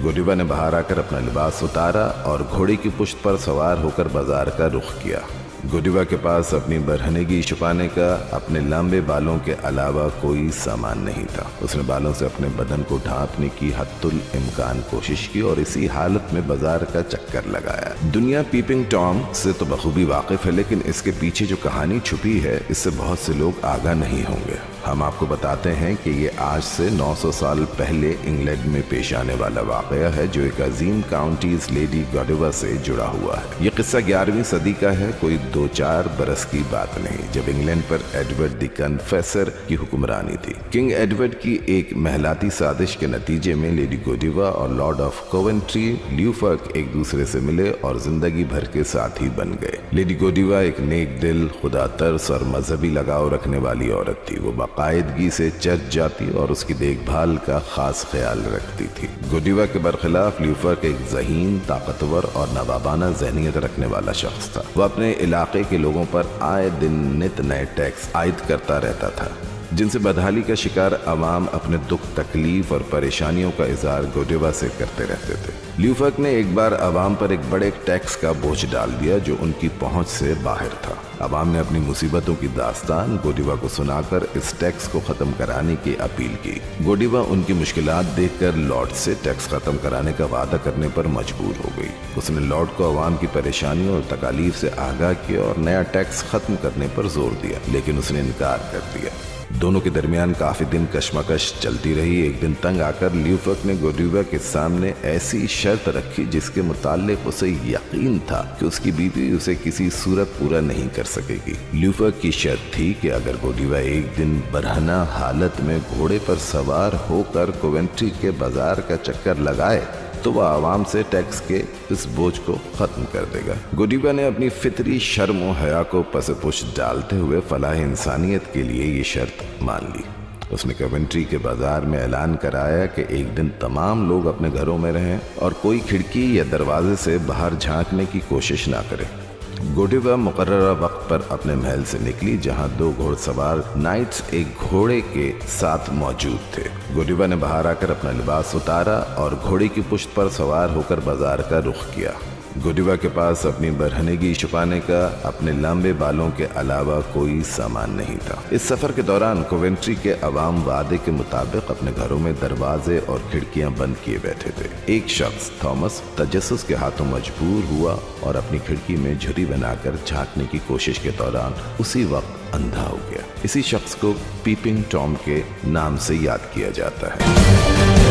गोडिवा ने बाहर आकर अपना लिबास उतारा और घोड़े की पुश्त पर सवार होकर बाजार का रुख किया। गोडिवा के पास अपनी बरहनगी छुपाने का अपने लंबे बालों के अलावा कोई सामान नहीं था। उसने बालों से अपने बदन को ढांपने की हद्दुल इम्कान कोशिश की और इसी हालत में बाजार का चक्कर लगाया। दुनिया पीपिंग टॉम से तो बखूबी वाकिफ है, लेकिन इसके पीछे जो कहानी छुपी है इससे बहुत से लोग आगाह नहीं होंगे। हम आपको बताते हैं कि ये आज से 900 साल पहले इंग्लैंड में पेश आने वाला वाक़या है, जो एक अजीम काउंटीज लेडी गोडिवा से जुड़ा हुआ है। ये किस्सा 11वीं सदी का है, कोई 2-4 बरस की बात नहीं, जब इंग्लैंड पर एडवर्ड द कन्फेसर की हुक्मरानी थी। किंग एडवर्ड की एक महलाती साजिश के नतीजे में लेडी गोडिवा और लॉर्ड ऑफ कोवेंट्री ल्यूफर्क एक दूसरे से मिले और जिंदगी भर के साथी बन गए। लेडी गोडिवा एक नेक दिल, खुदा तरस और मजहबी लगाव रखने वाली औरत थी। वो बाकायदगी से चर्च जाती और उसकी देखभाल का खास ख्याल रखती थी। गोडिवा के बरखिलाफ ल्यूफर्क एक ज़हीन, ताकतवर और नवाबाना ज़हनियत रखने वाला शख्स था। वह अपने इलाके के लोगों पर आए दिन नित नए टैक्स आयद करता रहता था, जिनसे बदहाली का शिकार अवाम अपने दुख, तकलीफ और परेशानियों का इजहार गोडिवा से करते रहते थे। ल्यूफर्क ने एक बार अवाम पर एक बड़े टैक्स का बोझ डाल दिया जो उनकी पहुंच से बाहर था। अवाम ने अपनी मुसीबतों की दास्तान गोडिवा को सुनाकर इस टैक्स को खत्म कराने की अपील की। गोडिवा उनकी मुश्किलात देखकर लॉर्ड से टैक्स खत्म कराने का वादा करने पर मजबूर हो गई। उसने लॉर्ड को अवाम की परेशानियों और तकालीफ से आगाह किया और नया टैक्स खत्म करने पर जोर दिया, लेकिन उसने इनकार कर दिया। दोनों के दरमियान काफी दिन कशमकश चलती रही। एक दिन तंग आकर ल्यूफर्क ने गोडिवा के सामने ऐसी शर्त रखी जिसके मुताल्लिक उसे यकीन था कि उसकी बीवी उसे किसी सूरत पूरा नहीं कर सकेगी। ल्यूफर्क की शर्त थी कि अगर गोडिवा एक दिन बरहना हालत में घोड़े पर सवार होकर कोवेंट्री के बाजार का चक्कर लगाए तो वह आवाम से टैक्स के इस बोझ को खत्म कर देगा। गोडिवा ने अपनी फितरी शर्म और हया को पसपुश डालते हुए फलाह इंसानियत के लिए ये शर्त मान ली। उसने कोवेंट्री के बाजार में ऐलान कराया कि एक दिन तमाम लोग अपने घरों में रहें और कोई खिड़की या दरवाजे से बाहर झांकने की कोशिश ना करे। गोडिवा मुकर्ररा वक्त पर अपने महल से निकली, जहां 2 घोड़सवार नाइट्स एक घोड़े के साथ मौजूद थे। गोडिवा ने बाहर आकर अपना लिबास उतारा और घोड़े की पुश्त पर सवार होकर बाजार का रुख किया। गोडिवा के पास अपनी बरहनगी छुपाने का अपने लंबे बालों के अलावा कोई सामान नहीं था। इस सफर के दौरान कोवेंट्री के अवाम वादे के मुताबिक अपने घरों में दरवाजे और खिड़कियां बंद किए बैठे थे। एक शख्स थॉमस तजस्सुस के हाथों मजबूर हुआ और अपनी खिड़की में झुर्री बनाकर झांकने की कोशिश के दौरान उसी वक्त अंधा हो गया। इसी शख्स को पीपिंग टॉम के नाम से याद किया जाता है।